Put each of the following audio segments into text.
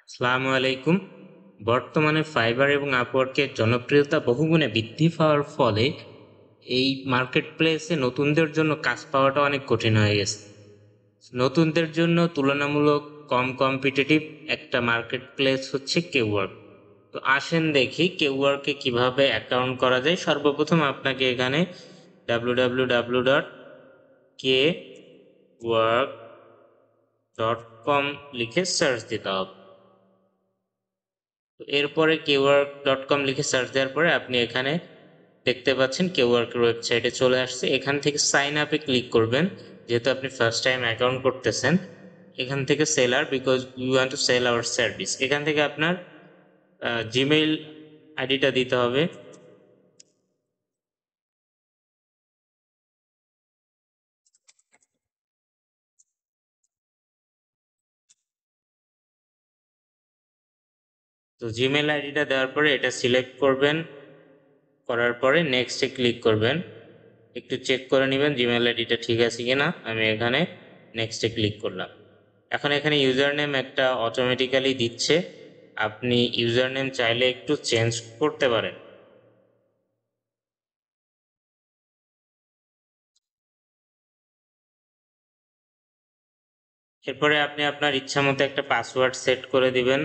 আসসালামু আলাইকুম। বর্তমানে ফাইবার এবং আপওয়ার্কের জনপ্রিয়তা বহুগুণে বৃদ্ধি পাওয়ার ফলে এই মার্কেট প্লেসে নতুনদের জন্য কাজ পাওয়াটা অনেক কঠিন হয়ে গেছে। নতুনদের জন্য তুলনামূলক কম কম্পিটিটিভ একটা মার্কেট প্লেস হচ্ছে কেওয়ার্ক। তো আসেন দেখি কেওয়ার্কে কিভাবে অ্যাকাউন্ট করা যায়। সর্বপ্রথম আপনাকে এখানে www.kework.com লিখে সার্চ দিতে হবে। এরপরে kework.com লিখে সার্চ দেওয়ার পরে আপনি এখানে দেখতে পাচ্ছেন কেওয়ার্কের ওয়েবসাইটে চলে আসছে। এখান থেকে সাইন আপে ক্লিক করবেন, যেহেতু আপনি ফার্স্ট টাইম অ্যাকাউন্ট করতেছেন। এখান থেকে seller, because you want to sell our service, এখান থেকে আপনার জিমেইল আইডিটা দিতে হবে। তো জিমেইল আইডিটা দেওয়ার পরে এটা সিলেক্ট করবেন, করার পরে নেক্সটে ক্লিক করবেন। একটু চেক করে নেবেন জিমেইল আইডিটা ঠিক আছে কিনা। আমি এখানে নেক্সটে ক্লিক করলাম। এখন এখানে ইউজার নেম একটা অটোমেটিক্যালি দিচ্ছে, আপনি ইউজার নেম চাইলে একটু চেঞ্জ করতে পারেন। এরপরে আপনি আপনার ইচ্ছা মতো একটা পাসওয়ার্ড সেট করে দিবেন।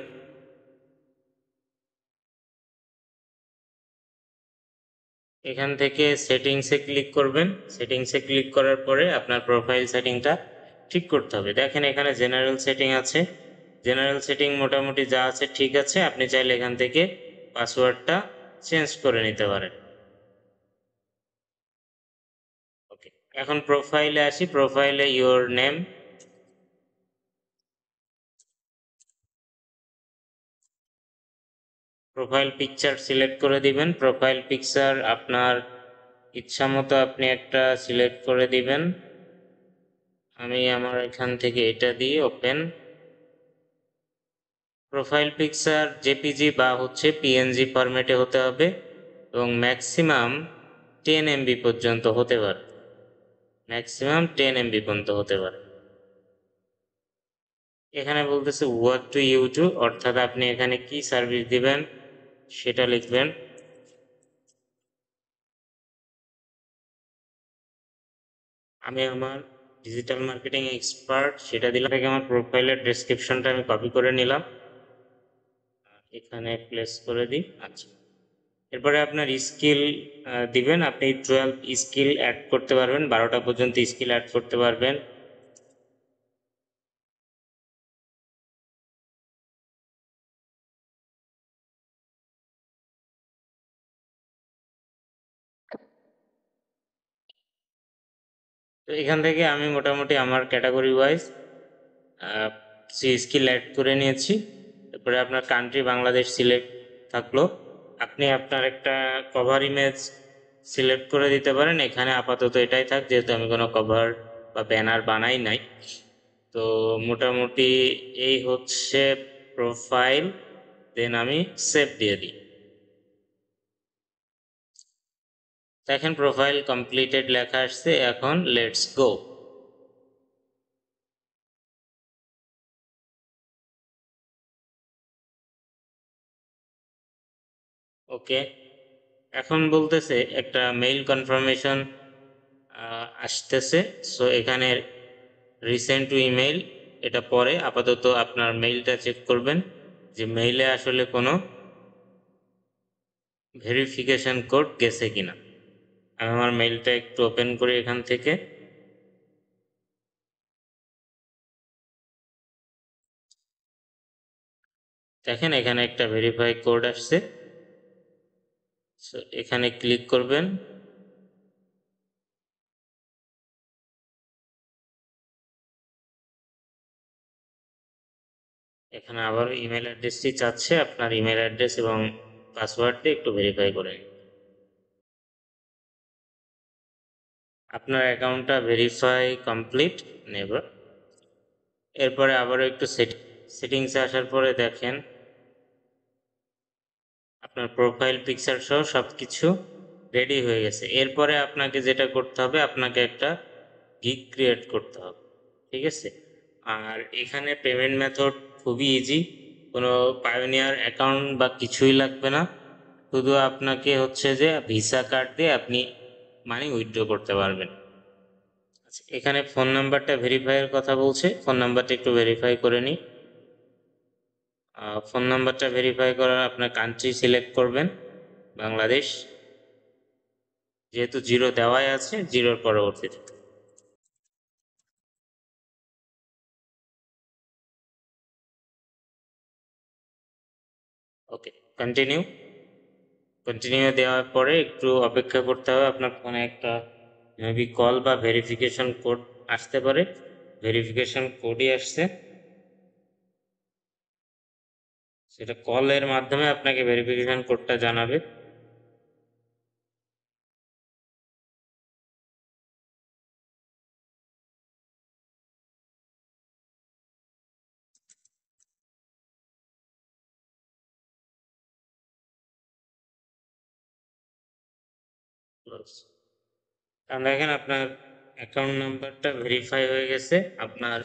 এখান থেকে সেটিংসে ক্লিক করবেন। সেটিংসে ক্লিক করার পরে আপনার প্রোফাইল সেটিংটা ঠিক করতে হবে। দেখেন এখানে জেনারেল সেটিং আছে, জেনারেল সেটিং মোটামুটি যা আছে ঠিক আছে। আপনি চাইলে এখান থেকে পাসওয়ার্ডটা চেঞ্জ করে নিতে পারেন। ওকে, এখন প্রোফাইলে আসি। প্রোফাইলে your name, profile picture select করে দিবেন। প্রোফাইল পিকচার আপনার ইচ্ছা মতো আপনি একটা সিলেক্ট করে দিবেন। আমি আমার এখান থেকে এটা দিয়ে ওপেন। প্রোফাইল পিকচার জেপিজি বা হচ্ছে পিএনজি ফরম্যাটে হতে হবে এবং ম্যাক্সিমাম 10 MB পর্যন্ত হতে পারে। ম্যাক্সিমাম 10 MB পর্যন্ত হতে পারে। এখানে বলতেছে হোয়াট টু ইউ টু, অর্থাৎ আপনি এখানে কি সার্ভিস দিবেন সেটা লিখবেন। আমি আমার ডিজিটাল মার্কেটিং এক্সপার্ট সেটা দিলাম। থেকে আমার প্রোফাইলের ডেসক্রিপশনটা আমি কপি করে নিলাম, এখানে প্লেস করে দিই। আচ্ছা, এরপরে আপনার স্কিল দিবেন। আপনি 12 স্কিল অ্যাড করতে পারবেন, 12টা পর্যন্ত স্কিল অ্যাড করতে পারবেন। তো এখান থেকে আমি মোটামুটি আমার ক্যাটাগরি ওয়াইজ স্কিল অ্যাড করে নিয়েছি। তারপরে আপনার কান্ট্রি বাংলাদেশ সিলেক্ট থাকলো। আপনি আপনার একটা কভার ইমেজ সিলেক্ট করে দিতে পারেন। এখানে আপাতত এটাই থাক, যেহেতু আমি কোনো কভার বা ব্যানার বানাই নাই। তো মোটামুটি এই হচ্ছে প্রোফাইল। দেন আমি সেভ দিয়ে দিই। দেখেন প্রোফাইল কমপ্লিটেড লেখা আসছে। এখন লেটস গো। ওকে, এখন বলতেছে একটা মেইল কনফার্মেশন আসতেছে। সো এখানে রিসেন্ট টু ইমেইল, এটা পরে। আপাতত আপনার মেইলটা চেক করবেন যে মেইলে আসলে কোনো ভেরিফিকেশন কোড গেছে কিনা। আমি আমার মেইলটা একটু ওপেন করি এখান থেকে। দেখেন এখানে একটা ভেরিফাই কোড আসছে। সো এখানে ক্লিক করবেন। এখানে আবার ইমেল অ্যাড্রেসটি চাচ্ছে, আপনার ইমেল অ্যাড্রেস এবং পাসওয়ার্ডটি একটু ভেরিফাই করে নিন। আপনার অ্যাকাউন্টটা ভেরিফাই কমপ্লিট নেভার। এরপরে আবারও একটু সেটিংসে আসার পরে দেখেন আপনার প্রোফাইল পিকচার সহ সব কিছু রেডি হয়ে গেছে। এরপরে আপনাকে যেটা করতে হবে, আপনাকে একটা গিগ ক্রিয়েট করতে হবে, ঠিক আছে। আর এখানে পেমেন্ট মেথড খুবই ইজি। কোনো পায়োনিয়ার অ্যাকাউন্ট বা কিছুই লাগবে না, শুধু আপনাকে হচ্ছে যে ভিসা কার্ড দিয়ে আপনি মানি উইথড্র করতে পারবেন। আচ্ছা, এখানে ফোন নাম্বারটা ভেরিফাইয়ের কথা বলছে, ফোন নাম্বারটা একটু ভেরিফাই করে নিই। ফোন নাম্বারটা ভেরিফাই করার আপনার কান্ট্রি সিলেক্ট করবেন বাংলাদেশ, যেহেতু জিরো দেওয়াই আছে, জিরোর পরবর্তীতে ওকে কন্টিনিউ। কন্টিনিউ দেওয়ার পরে একটু অপেক্ষা করতে হবে, আপনার ফোনে একটা মেবি কল বা ভেরিফিকেশন কোড আসতে পারে। ভেরিফিকেশন কোডই আসছে, সেটা কলের মাধ্যমে আপনাকে ভেরিফিকেশন কোডটা জানাবে। কারণ দেখেন আপনার অ্যাকাউন্ট নাম্বারটা ভেরিফাই হয়ে গেছে, আপনার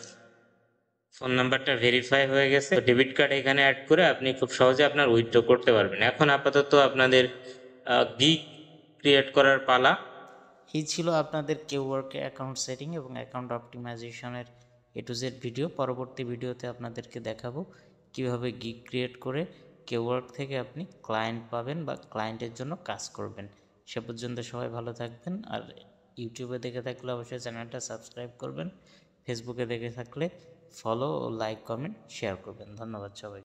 ফোন নাম্বারটা ভেরিফাই হয়ে গেছে, ডেবিট কার্ড এখানে অ্যাড করে আপনি খুব সহজে আপনার উইথড্র করতে পারবেন। এখন আপাতত আপনাদের গিগ ক্রিয়েট করার পালা। এই ছিল আপনাদের কেওয়ার্কে অ্যাকাউন্ট সেটিং এবং অ্যাকাউন্ট অপটিমাইজেশনের A to Z ভিডিও। পরবর্তী ভিডিওতে আপনাদেরকে দেখাবো কিভাবে গিগ ক্রিয়েট করে কেওয়ার্ক থেকে আপনি ক্লায়েন্ট পাবেন বা ক্লায়েন্টের জন্য কাজ করবেন। সে পর্যন্ত সবাই ভালো থাকবেন, আর ইউটিউবে দেখে থাকলে অবশ্যই চ্যানেলটা সাবস্ক্রাইব করবেন, ফেসবুকে দেখে থাকলে ফলো ও লাইক কমেন্ট শেয়ার করবেন। ধন্যবাদ সবাই।